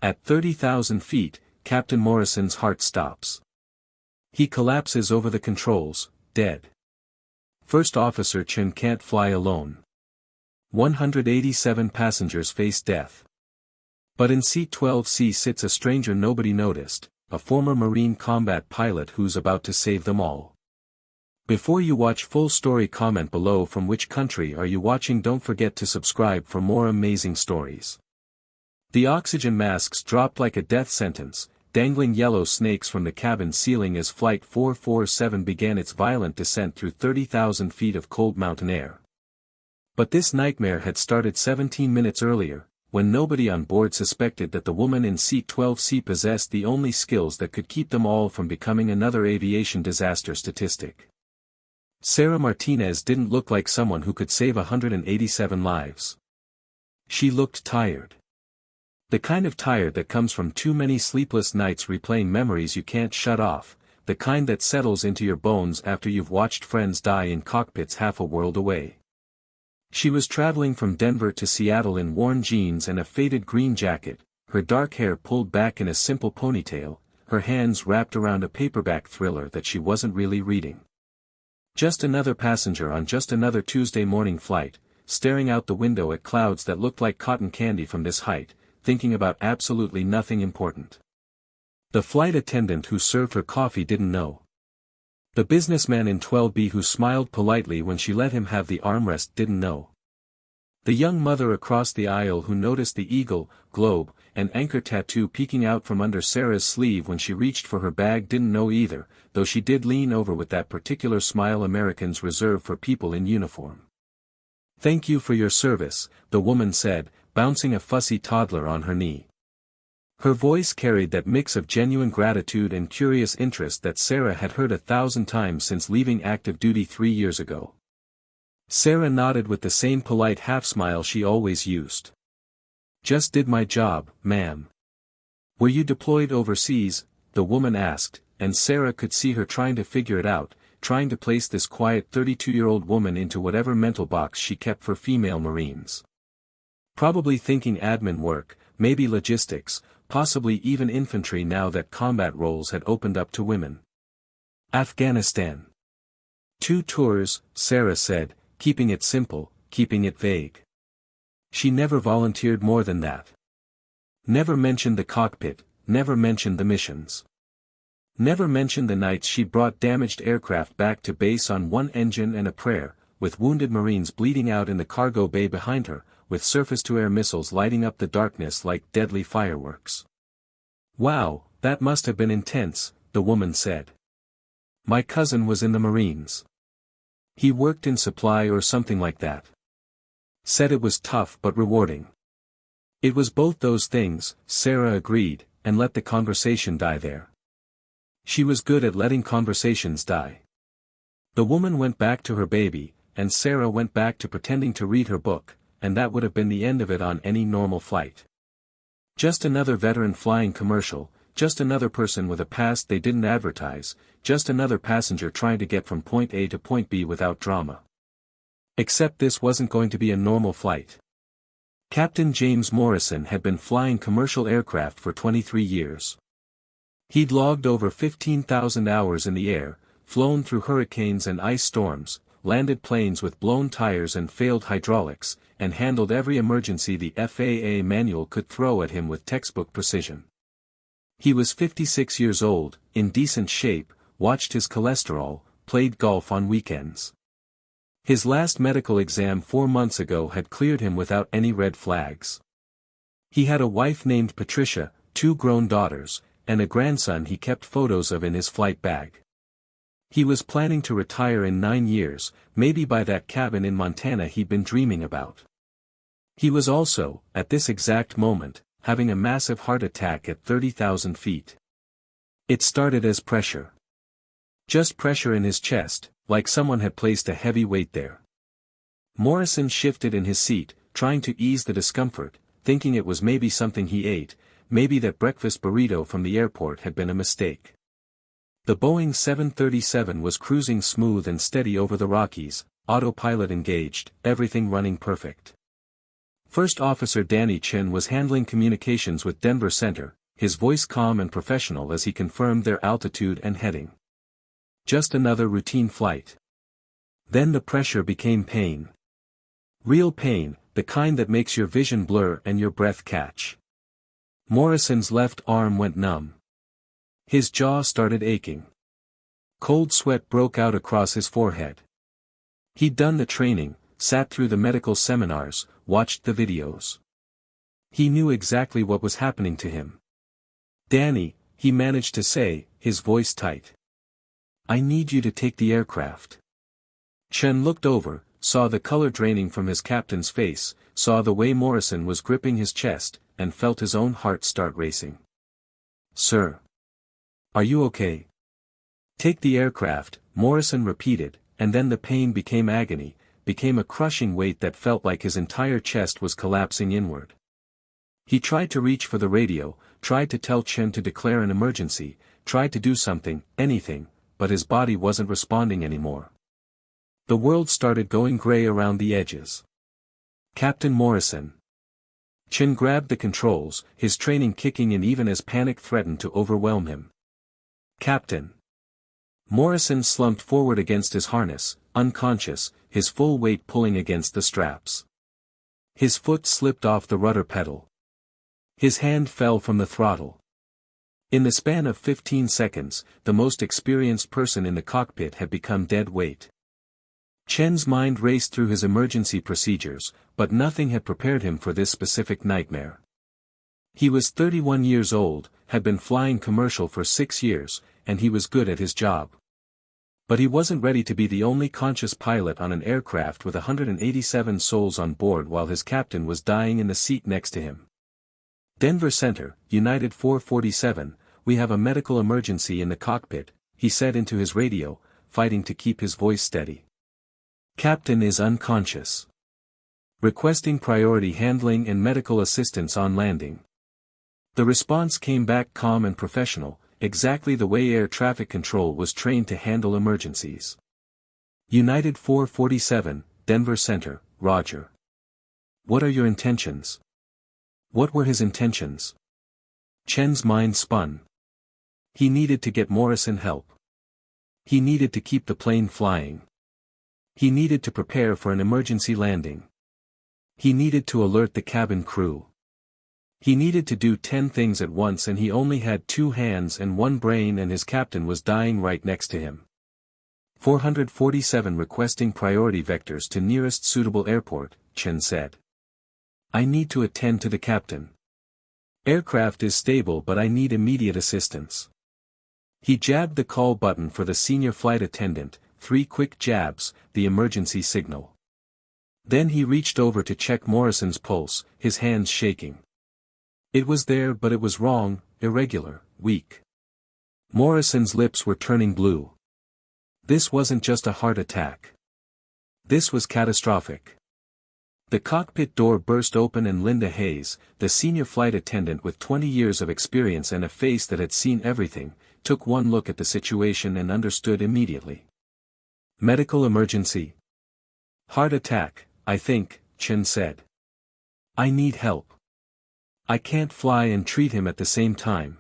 At 30,000 feet, Captain Morrison's heart stops. He collapses over the controls, dead. First Officer Chen can't fly alone. 187 passengers face death. But in seat 12C sits a stranger nobody noticed, a former Marine combat pilot who's about to save them all. Before you watch full story, comment below from which country are you watching. Don't forget to subscribe for more amazing stories. The oxygen masks dropped like a death sentence, dangling yellow snakes from the cabin ceiling as Flight 447 began its violent descent through 30,000 feet of cold mountain air. But this nightmare had started 17 minutes earlier, when nobody on board suspected that the woman in seat 12C possessed the only skills that could keep them all from becoming another aviation disaster statistic. Sarah Martinez didn't look like someone who could save 187 lives. She looked tired. The kind of tired that comes from too many sleepless nights replaying memories you can't shut off, the kind that settles into your bones after you've watched friends die in cockpits half a world away. She was traveling from Denver to Seattle in worn jeans and a faded green jacket, her dark hair pulled back in a simple ponytail, her hands wrapped around a paperback thriller that she wasn't really reading. Just another passenger on just another Tuesday morning flight, staring out the window at clouds that looked like cotton candy from this height, thinking about absolutely nothing important. The flight attendant who served her coffee didn't know. The businessman in 12B who smiled politely when she let him have the armrest didn't know. The young mother across the aisle who noticed the eagle, globe, and anchor tattoo peeking out from under Sarah's sleeve when she reached for her bag didn't know either, though she did lean over with that particular smile Americans reserve for people in uniform. "Thank you for your service," the woman said, bouncing a fussy toddler on her knee. Her voice carried that mix of genuine gratitude and curious interest that Sarah had heard 1,000 times since leaving active duty 3 years ago. Sarah nodded with the same polite half-smile she always used. "Just did my job, ma'am." "Were you deployed overseas?" the woman asked, and Sarah could see her trying to figure it out, trying to place this quiet 32-year-old woman into whatever mental box she kept for female Marines. Probably thinking admin work, maybe logistics, possibly even infantry now that combat roles had opened up to women. "Afghanistan. 2 tours, Sarah said, keeping it simple, keeping it vague. She never volunteered more than that. Never mentioned the cockpit, never mentioned the missions. Never mentioned the nights she brought damaged aircraft back to base on one engine and a prayer, with wounded Marines bleeding out in the cargo bay behind her, with surface-to-air missiles lighting up the darkness like deadly fireworks. "Wow, that must have been intense," the woman said. "My cousin was in the Marines. He worked in supply or something like that. Said it was tough but rewarding." "It was both those things," Sarah agreed, and let the conversation die there. She was good at letting conversations die. The woman went back to her baby, and Sarah went back to pretending to read her book, and that would have been the end of it on any normal flight. Just another veteran flying commercial, just another person with a past they didn't advertise, just another passenger trying to get from point A to point B without drama. Except this wasn't going to be a normal flight. Captain James Morrison had been flying commercial aircraft for 23 years. He'd logged over 15,000 hours in the air, flown through hurricanes and ice storms, landed planes with blown tires and failed hydraulics, and handled every emergency the FAA manual could throw at him with textbook precision. He was 56 years old, in decent shape, watched his cholesterol, played golf on weekends. His last medical exam 4 months ago had cleared him without any red flags. He had a wife named Patricia, 2 grown daughters, and a grandson he kept photos of in his flight bag. He was planning to retire in 9 years, maybe by that cabin in Montana he'd been dreaming about. He was also, at this exact moment, having a massive heart attack at 30,000 feet. It started as pressure. Just pressure in his chest, like someone had placed a heavy weight there. Morrison shifted in his seat, trying to ease the discomfort, thinking it was maybe something he ate, maybe that breakfast burrito from the airport had been a mistake. The Boeing 737 was cruising smooth and steady over the Rockies, autopilot engaged, everything running perfect. First Officer Danny Chen was handling communications with Denver Center, his voice calm and professional as he confirmed their altitude and heading. Just another routine flight. Then the pressure became pain. Real pain, the kind that makes your vision blur and your breath catch. Morrison's left arm went numb. His jaw started aching. Cold sweat broke out across his forehead. He'd done the training, sat through the medical seminars, watched the videos. He knew exactly what was happening to him. "Danny," he managed to say, his voice tight. "I need you to take the aircraft." Chen looked over, saw the color draining from his captain's face, saw the way Morrison was gripping his chest, and felt his own heart start racing. "Sir. Are you okay?" "Take the aircraft," Morrison repeated, and then the pain became agony, became a crushing weight that felt like his entire chest was collapsing inward. He tried to reach for the radio, tried to tell Chen to declare an emergency, tried to do something, anything, but his body wasn't responding anymore. The world started going gray around the edges. "Captain Morrison." Chen grabbed the controls, his training kicking in even as panic threatened to overwhelm him. "Captain." Morrison slumped forward against his harness, unconscious, his full weight pulling against the straps. His foot slipped off the rudder pedal. His hand fell from the throttle. In the span of 15 seconds, the most experienced person in the cockpit had become dead weight. Chen's mind raced through his emergency procedures, but nothing had prepared him for this specific nightmare. He was 31 years old, had been flying commercial for 6 years, and he was good at his job. But he wasn't ready to be the only conscious pilot on an aircraft with 187 souls on board while his captain was dying in the seat next to him. "Denver Center, United 447, we have a medical emergency in the cockpit," he said into his radio, fighting to keep his voice steady. "Captain is unconscious. Requesting priority handling and medical assistance on landing." The response came back calm and professional, exactly the way air traffic control was trained to handle emergencies. "United 447, Denver Center, Roger. What are your intentions?" What were his intentions? Chen's mind spun. He needed to get Morrison help. He needed to keep the plane flying. He needed to prepare for an emergency landing. He needed to alert the cabin crew. He needed to do 10 things at once and he only had 2 hands and 1 brain and his captain was dying right next to him. 447 requesting priority vectors to nearest suitable airport, Chen said. "I need to attend to the captain. Aircraft is stable but I need immediate assistance." He jabbed the call button for the senior flight attendant, 3 quick jabs, the emergency signal. Then he reached over to check Morrison's pulse, his hands shaking. It was there but it was wrong, irregular, weak. Morrison's lips were turning blue. This wasn't just a heart attack. This was catastrophic. The cockpit door burst open and Linda Hayes, the senior flight attendant with 20 years of experience and a face that had seen everything, took one look at the situation and understood immediately. "Medical emergency?" "Heart attack, I think," Chen said. "I need help. I can't fly and treat him at the same time."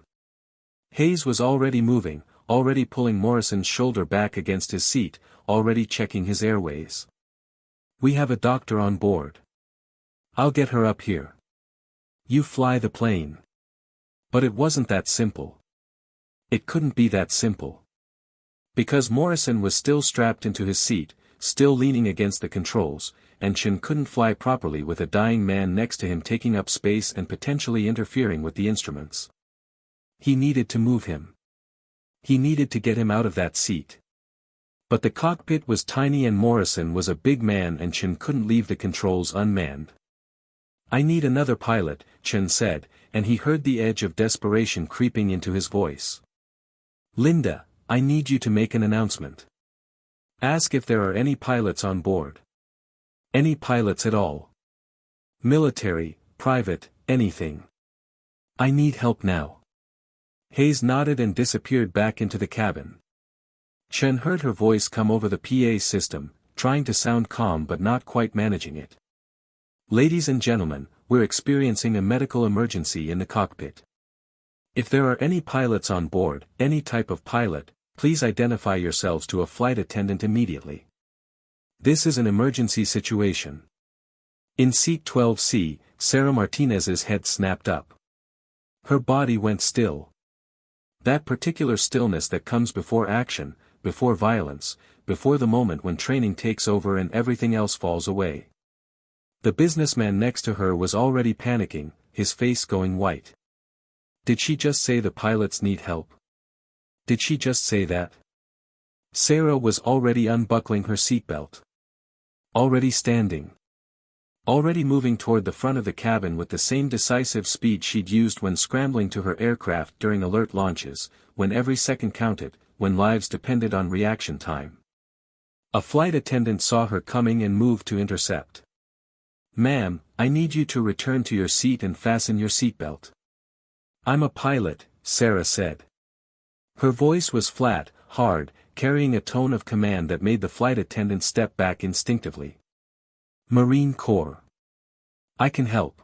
Hayes was already moving, already pulling Morrison's shoulder back against his seat, already checking his airways. "We have a doctor on board. I'll get her up here. You fly the plane." But it wasn't that simple. It couldn't be that simple. Because Morrison was still strapped into his seat, still leaning against the controls, and Chen couldn't fly properly with a dying man next to him taking up space and potentially interfering with the instruments. He needed to move him. He needed to get him out of that seat. But the cockpit was tiny and Morrison was a big man and Chen couldn't leave the controls unmanned. "I need another pilot," Chen said, and he heard the edge of desperation creeping into his voice. "Linda, I need you to make an announcement. Ask if there are any pilots on board. Any pilots at all. Military, private, anything. I need help now." Hayes nodded and disappeared back into the cabin. Chen heard her voice come over the PA system, trying to sound calm but not quite managing it. Ladies and gentlemen, we're experiencing a medical emergency in the cockpit. If there are any pilots on board, any type of pilot, please identify yourselves to a flight attendant immediately. This is an emergency situation. In seat 12C, Sarah Martinez's head snapped up. Her body went still. That particular stillness that comes before action, before violence, before the moment when training takes over and everything else falls away. The businessman next to her was already panicking, his face going white. Did she just say the pilots need help? Did she just say that? Sarah was already unbuckling her seatbelt. Already standing. Already moving toward the front of the cabin with the same decisive speed she'd used when scrambling to her aircraft during alert launches, when every second counted, when lives depended on reaction time. A flight attendant saw her coming and moved to intercept. "Ma'am, I need you to return to your seat and fasten your seatbelt." "I'm a pilot," Sarah said. Her voice was flat, hard, carrying a tone of command that made the flight attendant step back instinctively. "Marine Corps. I can help.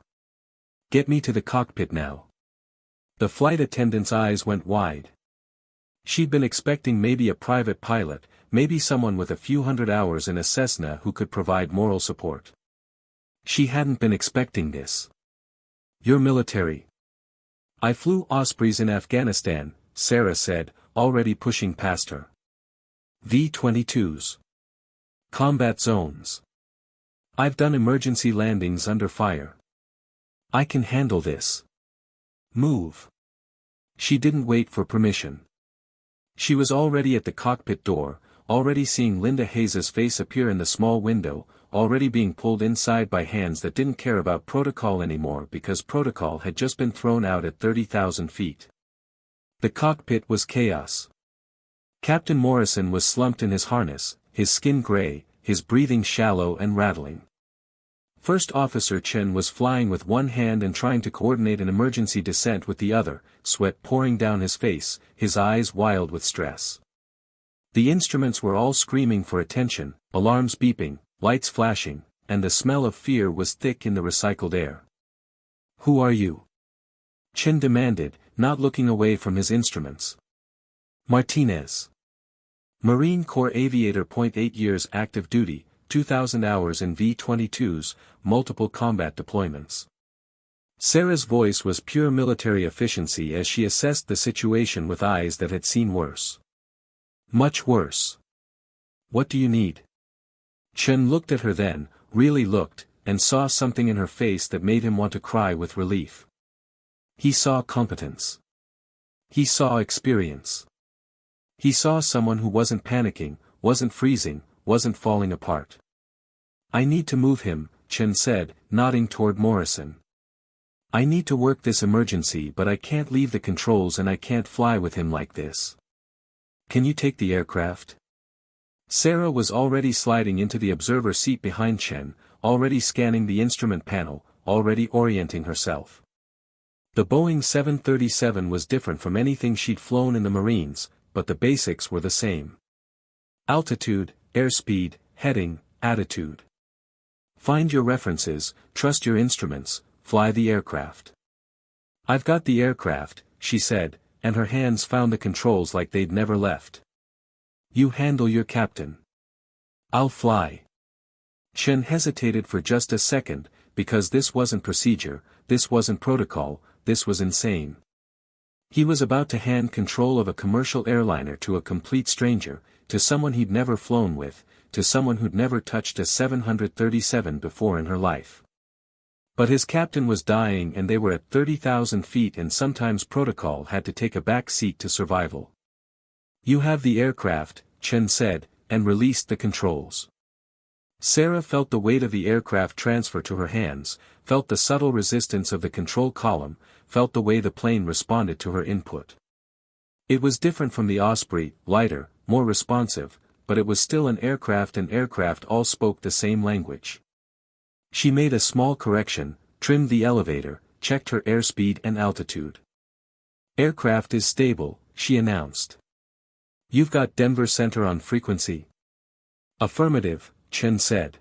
Get me to the cockpit now." The flight attendant's eyes went wide. She'd been expecting maybe a private pilot, maybe someone with a few hundred hours in a Cessna who could provide moral support. She hadn't been expecting this. "You're military." "I flew Ospreys in Afghanistan," Sarah said, already pushing past her. V-22s. Combat zones. "I've done emergency landings under fire. I can handle this. Move." She didn't wait for permission. She was already at the cockpit door, already seeing Linda Hayes's face appear in the small window, already being pulled inside by hands that didn't care about protocol anymore because protocol had just been thrown out at 30,000 feet. The cockpit was chaos. Captain Morrison was slumped in his harness, his skin gray, his breathing shallow and rattling. First Officer Chen was flying with one hand and trying to coordinate an emergency descent with the other, sweat pouring down his face, his eyes wild with stress. The instruments were all screaming for attention, alarms beeping, lights flashing, and the smell of fear was thick in the recycled air. "Who are you?" Chen demanded, not looking away from his instruments. "Martinez. Marine Corps Aviator. 8 years active duty, 2,000 hours in V-22s, multiple combat deployments." Sarah's voice was pure military efficiency as she assessed the situation with eyes that had seen worse. Much worse. "What do you need?" Chen looked at her then, really looked, and saw something in her face that made him want to cry with relief. He saw competence. He saw experience. He saw someone who wasn't panicking, wasn't freezing, wasn't falling apart. "I need to move him," Chen said, nodding toward Morrison. "I need to work this emergency, but I can't leave the controls and I can't fly with him like this. Can you take the aircraft?" Sarah was already sliding into the observer seat behind Chen, already scanning the instrument panel, already orienting herself. The Boeing 737 was different from anything she'd flown in the Marines, but the basics were the same. Altitude, airspeed, heading, attitude. Find your references, trust your instruments, fly the aircraft. "I've got the aircraft," she said, and her hands found the controls like they'd never left. "You handle your captain. I'll fly." Chen hesitated for just a second, because this wasn't procedure, this wasn't protocol, this was insane. He was about to hand control of a commercial airliner to a complete stranger, to someone he'd never flown with, to someone who'd never touched a 737 before in her life. But his captain was dying and they were at 30,000 feet and sometimes protocol had to take a back seat to survival. "You have the aircraft," Chen said, and released the controls. Sarah felt the weight of the aircraft transfer to her hands, felt the subtle resistance of the control column, felt the way the plane responded to her input. It was different from the Osprey, lighter, more responsive, but it was still an aircraft and aircraft all spoke the same language. She made a small correction, trimmed the elevator, checked her airspeed and altitude. "Aircraft is stable," she announced. "You've got Denver Center on frequency?" "Affirmative," Chen said.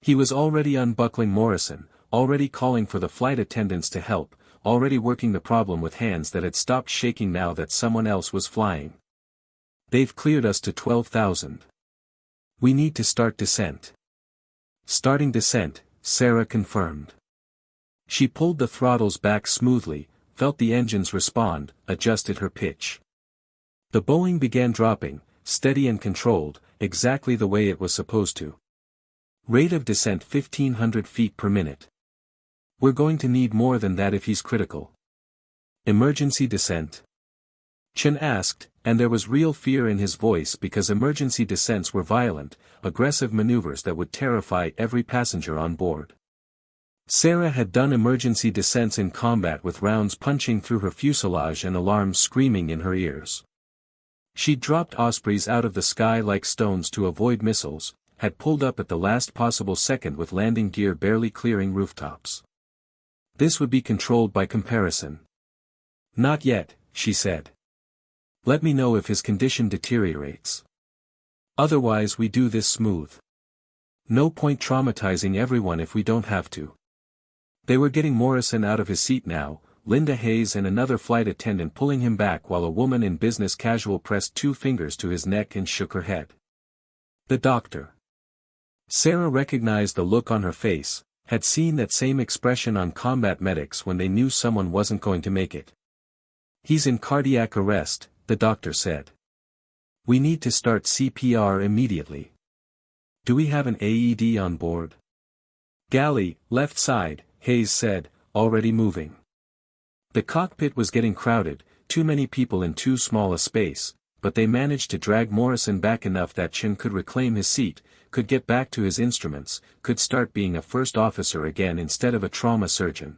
He was already unbuckling Morrison, already calling for the flight attendants to help, already working the problem with hands that had stopped shaking now that someone else was flying. They've cleared us to 12,000. We need to start descent. Starting descent, Sarah confirmed. She pulled the throttles back smoothly, felt the engines respond, adjusted her pitch. The Boeing began dropping, steady and controlled, exactly the way it was supposed to. Rate of descent 1,500 feet per minute. We're going to need more than that if he's critical. Emergency descent? Chen asked, and there was real fear in his voice because emergency descents were violent, aggressive maneuvers that would terrify every passenger on board. Sarah had done emergency descents in combat with rounds punching through her fuselage and alarms screaming in her ears. She'd dropped Ospreys out of the sky like stones to avoid missiles, had pulled up at the last possible second with landing gear barely clearing rooftops. This would be controlled by comparison. Not yet, she said. Let me know if his condition deteriorates. Otherwise we do this smooth. No point traumatizing everyone if we don't have to. They were getting Morrison out of his seat now, Linda Hayes and another flight attendant pulling him back while a woman in business casual pressed 2 fingers to his neck and shook her head. The doctor. Sarah recognized the look on her face, had seen that same expression on combat medics when they knew someone wasn't going to make it. He's in cardiac arrest, the doctor said. We need to start CPR immediately. Do we have an AED on board? Galley, left side, Hayes said, already moving. The cockpit was getting crowded, too many people in too small a space, but they managed to drag Morrison back enough that Chen could reclaim his seat, could get back to his instruments, could start being a first officer again instead of a trauma surgeon.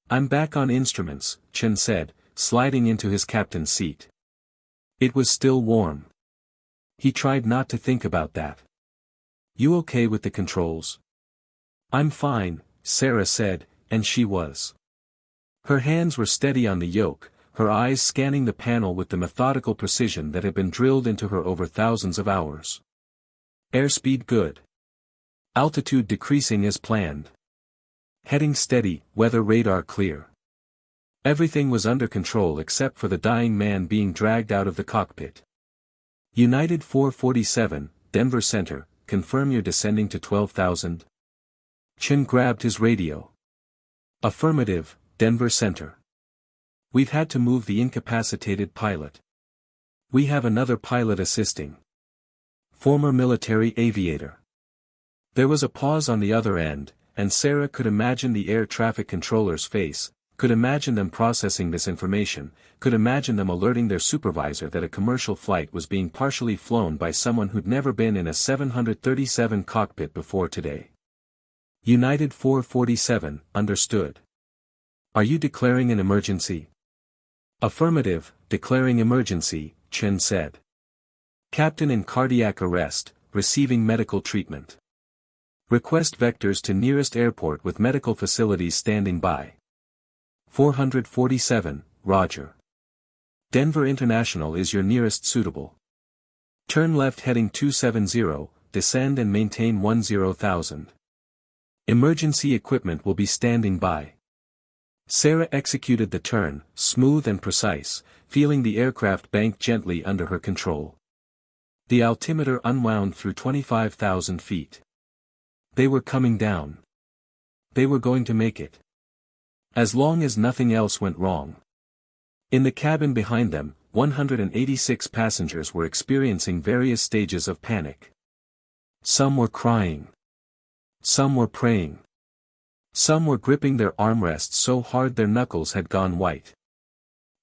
I'm back on instruments, Chen said, sliding into his captain's seat. It was still warm. He tried not to think about that. You okay with the controls? I'm fine, Sarah said, and she was. Her hands were steady on the yoke, her eyes scanning the panel with the methodical precision that had been drilled into her over thousands of hours. Airspeed good. Altitude decreasing as planned. Heading steady, weather radar clear. Everything was under control except for the dying man being dragged out of the cockpit. United 447, Denver Center, confirm you're descending to 12,000? Chen grabbed his radio. Affirmative, Denver Center. We've had to move the incapacitated pilot. We have another pilot assisting. Former military aviator. There was a pause on the other end, and Sarah could imagine the air traffic controller's face, could imagine them processing this information, could imagine them alerting their supervisor that a commercial flight was being partially flown by someone who'd never been in a 737 cockpit before today. United 447, understood. Are you declaring an emergency? Affirmative, declaring emergency, Chen said. Captain in cardiac arrest, receiving medical treatment. Request vectors to nearest airport with medical facilities standing by. 447, Roger. Denver International is your nearest suitable. Turn left heading 270, descend and maintain 10,000. Emergency equipment will be standing by. Sarah executed the turn, smooth and precise, feeling the aircraft bank gently under her control. The altimeter unwound through 25,000 feet. They were coming down. They were going to make it. As long as nothing else went wrong. In the cabin behind them, 186 passengers were experiencing various stages of panic. Some were crying. Some were praying. Some were gripping their armrests so hard their knuckles had gone white.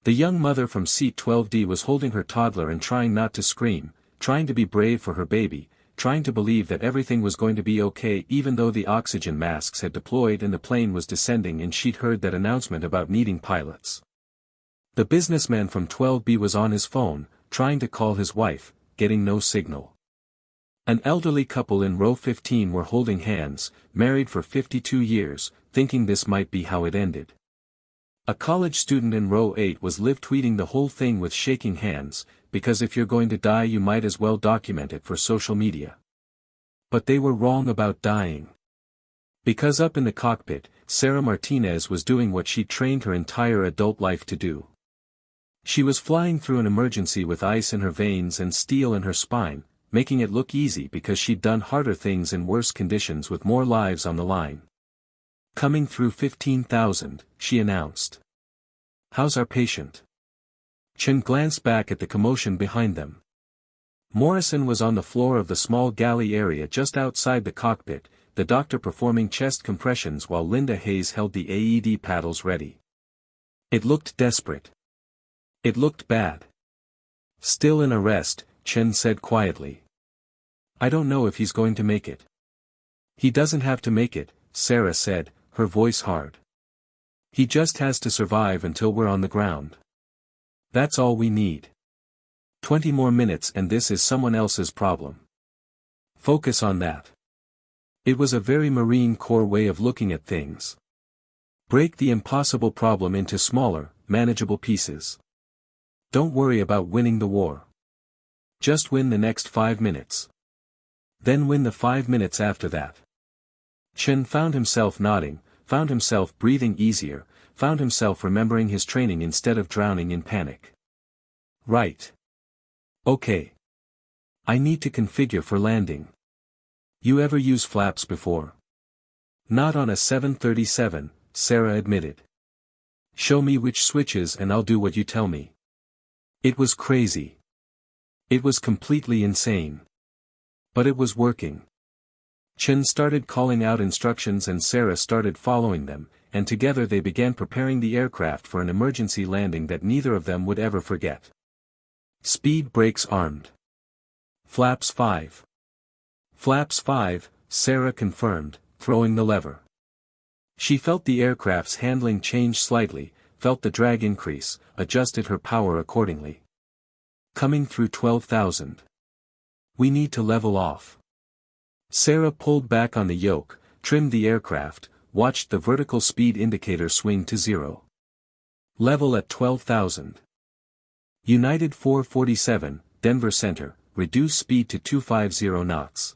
The young mother from seat 12D was holding her toddler and trying not to scream, trying to be brave for her baby, trying to believe that everything was going to be okay even though the oxygen masks had deployed and the plane was descending and she'd heard that announcement about needing pilots. The businessman from 12B was on his phone, trying to call his wife, getting no signal. An elderly couple in row 15 were holding hands, married for 52 years, thinking this might be how it ended. A college student in row 8 was live tweeting the whole thing with shaking hands, because if you're going to die you might as well document it for social media. But they were wrong about dying. Because up in the cockpit, Sarah Martinez was doing what she'd trained her entire adult life to do. She was flying through an emergency with ice in her veins and steel in her spine, making it look easy because she'd done harder things in worse conditions with more lives on the line. "Coming through 15,000, she announced. "How's our patient?" Chen glanced back at the commotion behind them. Morrison was on the floor of the small galley area just outside the cockpit, the doctor performing chest compressions while Linda Hayes held the AED paddles ready. It looked desperate. It looked bad. "Still in arrest," Chen said quietly. "I don't know if he's going to make it." "He doesn't have to make it," Sarah said, her voice hard. "He just has to survive until we're on the ground. That's all we need. 20 more minutes and this is someone else's problem. Focus on that." It was a very Marine Corps way of looking at things. Break the impossible problem into smaller, manageable pieces. Don't worry about winning the war. Just win the next 5 minutes. Then win the 5 minutes after that. Chen found himself nodding, found himself breathing easier, found himself remembering his training instead of drowning in panic. "Right. Okay. I need to configure for landing. You ever use flaps before?" "Not on a 737, Sarah admitted. "Show me which switches and I'll do what you tell me." It was crazy. It was completely insane. But it was working. Chen started calling out instructions and Sarah started following them, and together they began preparing the aircraft for an emergency landing that neither of them would ever forget. Speed brakes armed. "Flaps 5. "Flaps 5, Sarah confirmed, throwing the lever. She felt the aircraft's handling change slightly, felt the drag increase, adjusted her power accordingly. "Coming through 12,000. We need to level off." Sarah pulled back on the yoke, trimmed the aircraft, watched the vertical speed indicator swing to 0. "Level at 12,000. United 447, Denver Center, reduce speed to 250 knots.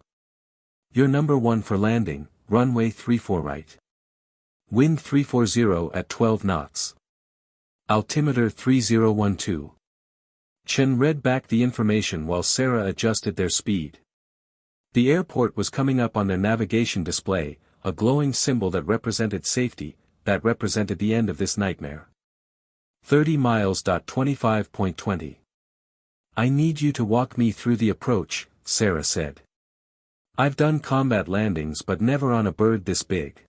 You're number 1 for landing, runway 34 right. Wind 340 at 12 knots. Altimeter 3012. Chen read back the information while Sarah adjusted their speed. The airport was coming up on their navigation display, a glowing symbol that represented safety, that represented the end of this nightmare. 30 miles. 25.20. "I need you to walk me through the approach," Sarah said. "I've done combat landings but never on a bird this big.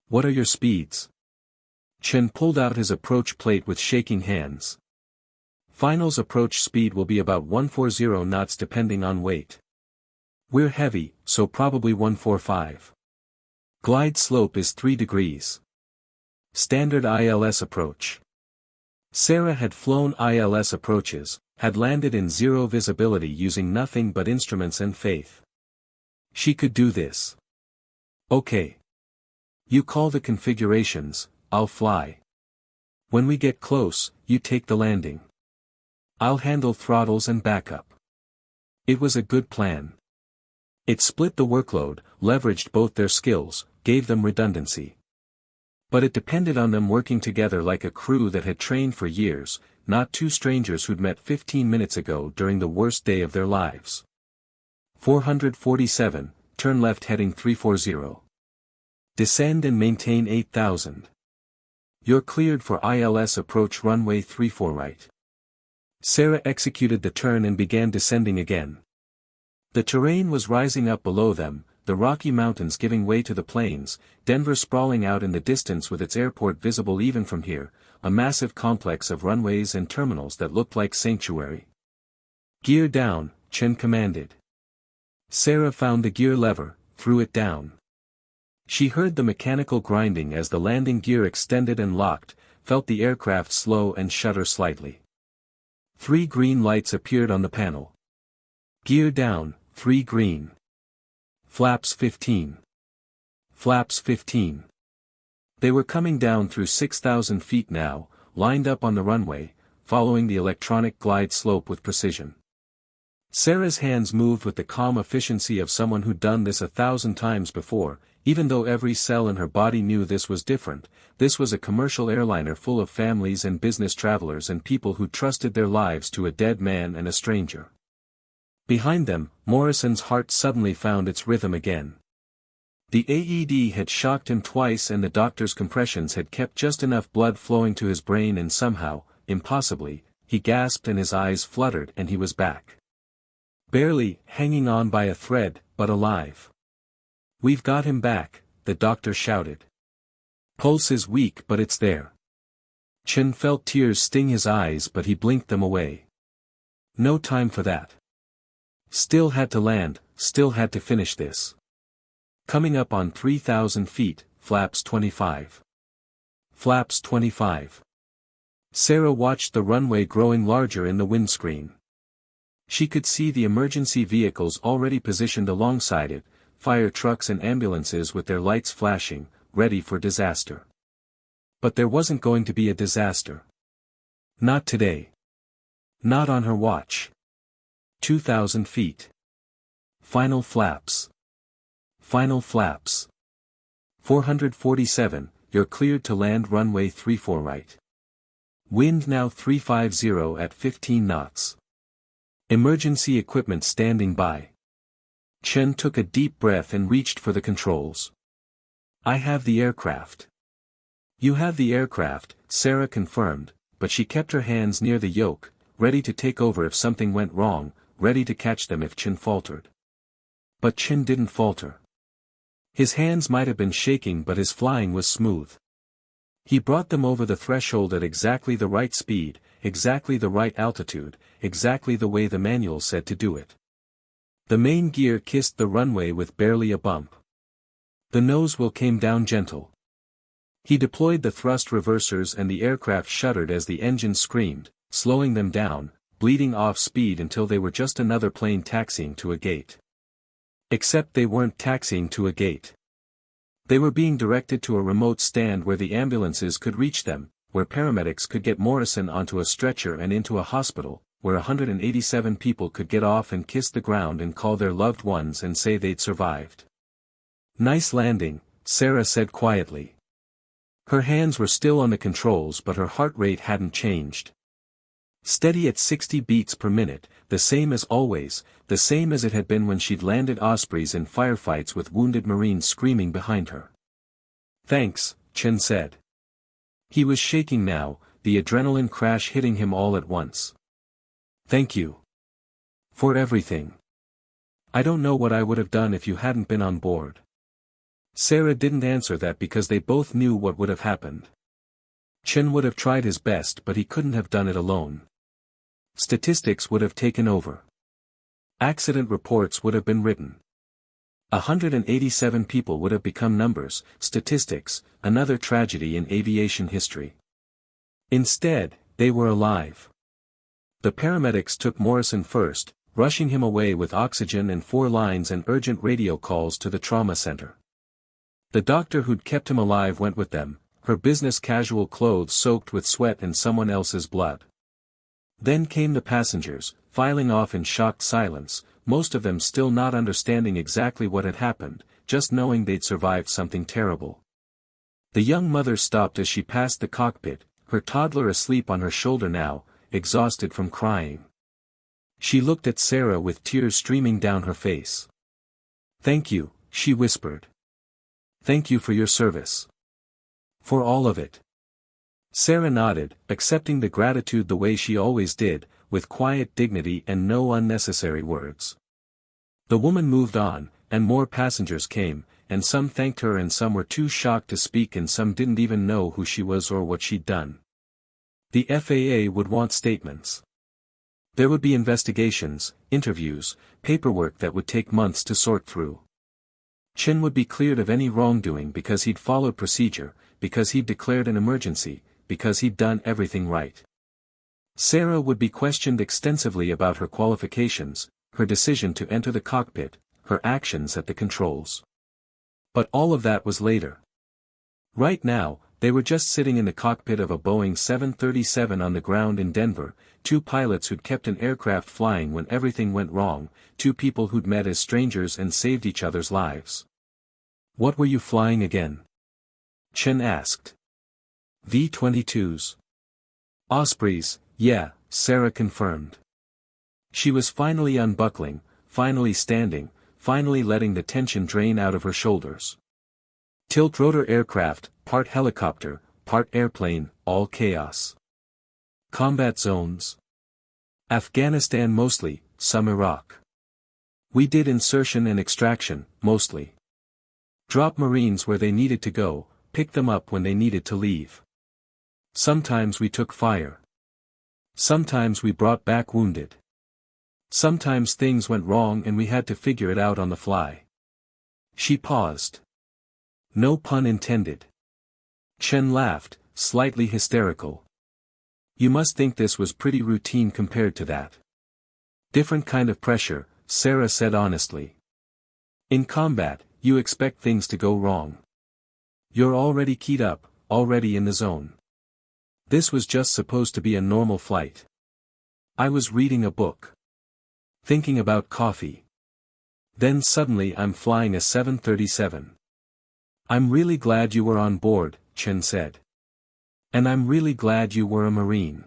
What are your speeds?" Chen pulled out his approach plate with shaking hands. "Finals approach speed will be about 140 knots depending on weight. We're heavy, so probably 145. Glide slope is 3 degrees. Standard ILS approach." Sarah had flown ILS approaches, had landed in zero visibility using nothing but instruments and faith. She could do this. "Okay. You call the configurations, I'll fly. When we get close, you take the landing. I'll handle throttles and backup." It was a good plan. It split the workload, leveraged both their skills, gave them redundancy. But it depended on them working together like a crew that had trained for years, not two strangers who'd met 15 minutes ago during the worst day of their lives. 447, turn left heading 340. Descend and maintain 8,000. You're cleared for ILS approach runway 34 right. Sarah executed the turn and began descending again. The terrain was rising up below them, the Rocky Mountains giving way to the plains, Denver sprawling out in the distance with its airport visible even from here, a massive complex of runways and terminals that looked like sanctuary. "Gear down," Chen commanded. Sarah found the gear lever, threw it down. She heard the mechanical grinding as the landing gear extended and locked, felt the aircraft slow and shudder slightly. 3 green lights appeared on the panel. "Gear down, 3 green. Flaps 15. Flaps 15. They were coming down through 6,000 feet now, lined up on the runway, following the electronic glide slope with precision. Sarah's hands moved with the calm efficiency of someone who'd done this 1,000 times before, even though every cell in her body knew this was different. This was a commercial airliner full of families and business travelers and people who trusted their lives to a dead man and a stranger. Behind them, Morrison's heart suddenly found its rhythm again. The AED had shocked him twice and the doctor's compressions had kept just enough blood flowing to his brain, and somehow, impossibly, he gasped and his eyes fluttered and he was back. Barely, hanging on by a thread, but alive. "We've got him back," the doctor shouted. "Pulse is weak but it's there." Chen felt tears sting his eyes but he blinked them away. No time for that. Still had to land, still had to finish this. Coming up on 3,000 feet, flaps 25. Flaps 25. Sarah watched the runway growing larger in the windscreen. She could see the emergency vehicles already positioned alongside it, fire trucks and ambulances with their lights flashing, ready for disaster. But there wasn't going to be a disaster. Not today. Not on her watch. 2,000 feet. Final flaps. Final flaps. 447, you're cleared to land runway 34 right. Wind now 350 at 15 knots. Emergency equipment standing by. Chen took a deep breath and reached for the controls. "I have the aircraft." "You have the aircraft," Sarah confirmed, but she kept her hands near the yoke, ready to take over if something went wrong, ready to catch them if Chen faltered. But Chen didn't falter. His hands might have been shaking but his flying was smooth. He brought them over the threshold at exactly the right speed, exactly the right altitude, exactly the way the manual said to do it. The main gear kissed the runway with barely a bump. The nose wheel came down gentle. He deployed the thrust reversers and the aircraft shuddered as the engine screamed, slowing them down, bleeding off speed until they were just another plane taxiing to a gate. Except they weren't taxiing to a gate. They were being directed to a remote stand where the ambulances could reach them, where paramedics could get Morrison onto a stretcher and into a hospital, where 187 people could get off and kiss the ground and call their loved ones and say they'd survived. "Nice landing," Sarah said quietly. Her hands were still on the controls but her heart rate hadn't changed. Steady at 60 beats per minute, the same as always, the same as it had been when she'd landed Ospreys in firefights with wounded Marines screaming behind her. "Thanks," Chen said. He was shaking now, the adrenaline crash hitting him all at once. "Thank you. For everything. I don't know what I would have done if you hadn't been on board." Sarah didn't answer that because they both knew what would have happened. Chen would have tried his best but he couldn't have done it alone. Statistics would have taken over. Accident reports would have been written. 187 people would have become numbers, statistics, another tragedy in aviation history. Instead, they were alive. The paramedics took Morrison first, rushing him away with oxygen and 4 lines and urgent radio calls to the trauma center. The doctor who'd kept him alive went with them, her business casual clothes soaked with sweat and someone else's blood. Then came the passengers, filing off in shocked silence, most of them still not understanding exactly what had happened, just knowing they'd survived something terrible. The young mother stopped as she passed the cockpit, her toddler asleep on her shoulder now, exhausted from crying. She looked at Sarah with tears streaming down her face. "Thank you," she whispered. "Thank you for your service. For all of it." Sarah nodded, accepting the gratitude the way she always did, with quiet dignity and no unnecessary words. The woman moved on, and more passengers came, and some thanked her and some were too shocked to speak and some didn't even know who she was or what she'd done. The FAA would want statements. There would be investigations, interviews, paperwork that would take months to sort through. Chen would be cleared of any wrongdoing because he'd followed procedure, because he'd declared an emergency, because he'd done everything right. Sarah would be questioned extensively about her qualifications, her decision to enter the cockpit, her actions at the controls. But all of that was later. Right now, They were just sitting in the cockpit of a Boeing 737 on the ground in Denver, two pilots who'd kept an aircraft flying when everything went wrong, two people who'd met as strangers and saved each other's lives. "What were you flying again?" Chen asked. V-22s. Ospreys, yeah, Sarah confirmed. She was finally unbuckling, finally standing, finally letting the tension drain out of her shoulders. Tilt-rotor aircraft, part helicopter, part airplane, all chaos. Combat zones. Afghanistan mostly, some Iraq. We did insertion and extraction, mostly. Drop Marines where they needed to go, pick them up when they needed to leave. Sometimes we took fire. Sometimes we brought back wounded. Sometimes things went wrong and we had to figure it out on the fly. She paused. No pun intended. Chen laughed, slightly hysterical. You must think this was pretty routine compared to that. Different kind of pressure, Sarah said honestly. In combat, you expect things to go wrong. You're already keyed up, already in the zone. This was just supposed to be a normal flight. I was reading a book. Thinking about coffee. Then suddenly I'm flying a 737. I'm really glad you were on board, Chen said. And I'm really glad you were a Marine.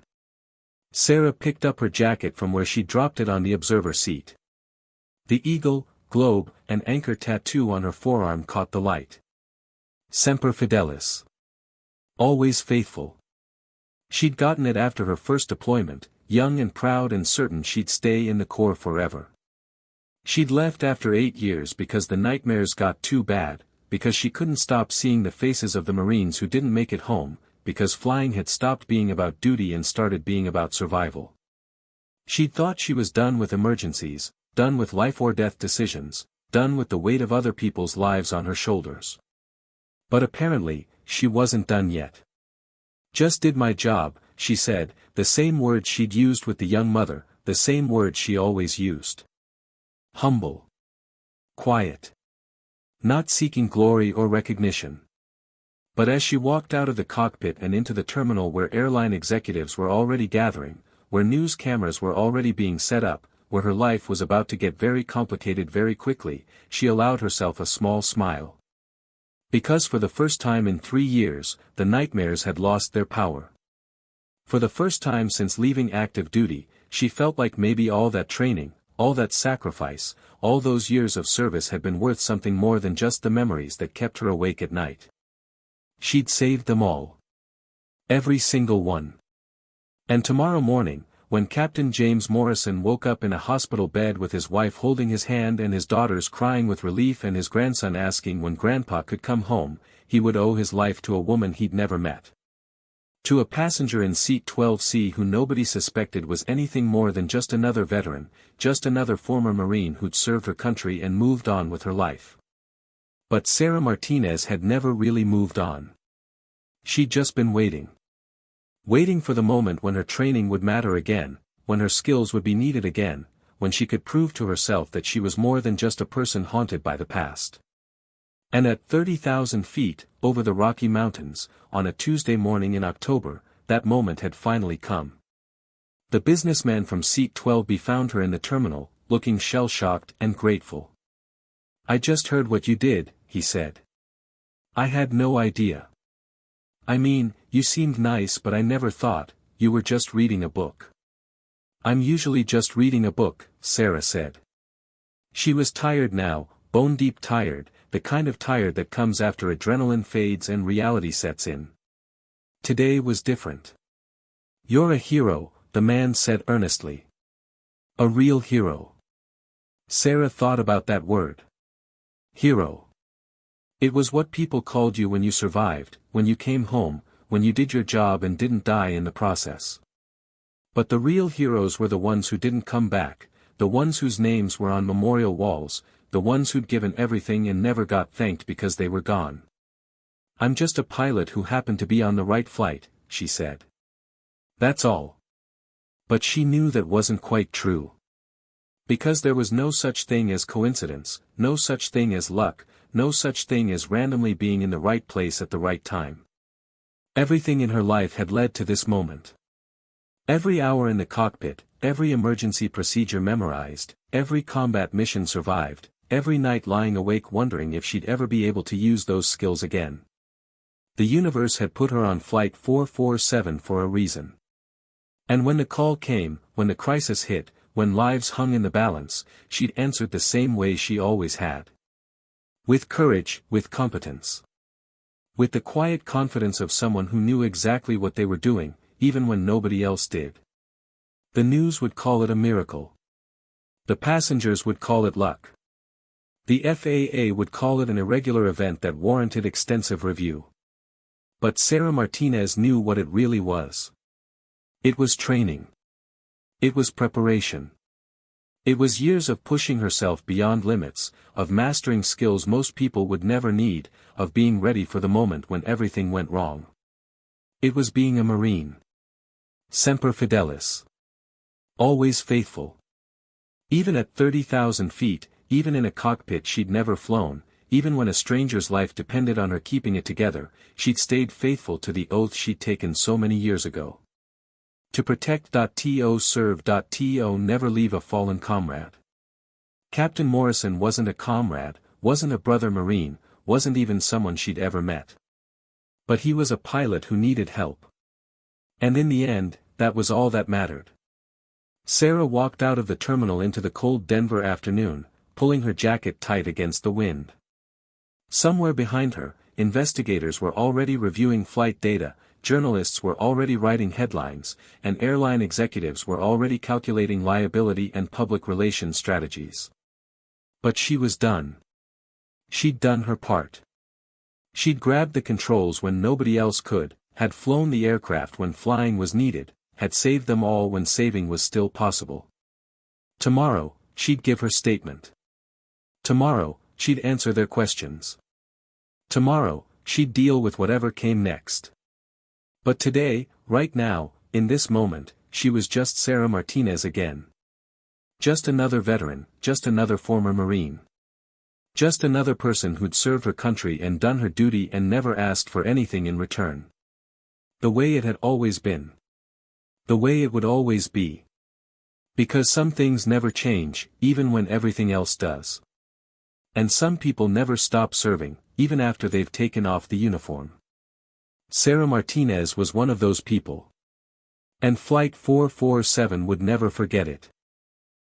Sarah picked up her jacket from where she dropped it on the observer seat. The eagle, globe, and anchor tattoo on her forearm caught the light. Semper Fidelis. Always faithful. She'd gotten it after her first deployment, young and proud and certain she'd stay in the Corps forever. She'd left after 8 years because the nightmares got too bad, because she couldn't stop seeing the faces of the Marines who didn't make it home, because flying had stopped being about duty and started being about survival. She'd thought she was done with emergencies, done with life or death decisions, done with the weight of other people's lives on her shoulders. But apparently, she wasn't done yet. Just did my job, she said, the same word she'd used with the young mother, the same word she always used. Humble. Quiet. Not seeking glory or recognition. But as she walked out of the cockpit and into the terminal where airline executives were already gathering, where news cameras were already being set up, where her life was about to get very complicated very quickly, she allowed herself a small smile. Because for the first time in 3 years, the nightmares had lost their power. For the first time since leaving active duty, she felt like maybe all that training, all that sacrifice, all those years of service had been worth something more than just the memories that kept her awake at night. She'd saved them all. Every single one. And tomorrow morning, when Captain James Morrison woke up in a hospital bed with his wife holding his hand and his daughters crying with relief and his grandson asking when Grandpa could come home, he would owe his life to a woman he'd never met. To a passenger in seat 12C who nobody suspected was anything more than just another veteran, just another former Marine who'd served her country and moved on with her life. But Sarah Martinez had never really moved on. She'd just been waiting. Waiting for the moment when her training would matter again, when her skills would be needed again, when she could prove to herself that she was more than just a person haunted by the past. And at 30,000 feet, over the Rocky Mountains, on a Tuesday morning in October, that moment had finally come. The businessman from seat 12B found her in the terminal, looking shell-shocked and grateful. "I just heard what you did," he said. "I had no idea. I mean, you seemed nice but I never thought, you were just reading a book." "I'm usually just reading a book," Sarah said. She was tired now, bone-deep tired, the kind of tired that comes after adrenaline fades and reality sets in. Today was different. "You're a hero," the man said earnestly. "A real hero." Sarah thought about that word. Hero. It was what people called you when you survived, when you came home, when you did your job and didn't die in the process. But the real heroes were the ones who didn't come back, the ones whose names were on memorial walls, the ones who'd given everything and never got thanked because they were gone. "I'm just a pilot who happened to be on the right flight," she said. That's all. But she knew that wasn't quite true. Because there was no such thing as coincidence, no such thing as luck, no such thing as randomly being in the right place at the right time. Everything in her life had led to this moment. Every hour in the cockpit, every emergency procedure memorized, every combat mission survived, every night lying awake wondering if she'd ever be able to use those skills again. The universe had put her on Flight 447 for a reason. And when the call came, when the crisis hit, when lives hung in the balance, she'd answered the same way she always had. With courage, with competence. With the quiet confidence of someone who knew exactly what they were doing, even when nobody else did. The news would call it a miracle. The passengers would call it luck. The FAA would call it an irregular event that warranted extensive review. But Sarah Martinez knew what it really was. It was training. It was preparation. It was years of pushing herself beyond limits, of mastering skills most people would never need, of being ready for the moment when everything went wrong. It was being a Marine. Semper Fidelis. Always faithful. Even at 30,000 feet, even in a cockpit she'd never flown, even when a stranger's life depended on her keeping it together, she'd stayed faithful to the oath she'd taken so many years ago. To protect.to serve.to never leave a fallen comrade. Captain Morrison wasn't a comrade, wasn't a brother Marine, wasn't even someone she'd ever met. But he was a pilot who needed help. And in the end, that was all that mattered. Sarah walked out of the terminal into the cold Denver afternoon, pulling her jacket tight against the wind. Somewhere behind her, investigators were already reviewing flight data, journalists were already writing headlines, and airline executives were already calculating liability and public relations strategies. But she was done. She'd done her part. She'd grabbed the controls when nobody else could, had flown the aircraft when flying was needed, had saved them all when saving was still possible. Tomorrow, she'd give her statement. Tomorrow, she'd answer their questions. Tomorrow, she'd deal with whatever came next. But today, right now, in this moment, she was just Sarah Martinez again. Just another veteran, just another former Marine. Just another person who'd served her country and done her duty and never asked for anything in return. The way it had always been. The way it would always be. Because some things never change, even when everything else does. And some people never stop serving, even after they've taken off the uniform. Sarah Martinez was one of those people. And Flight 447 would never forget it.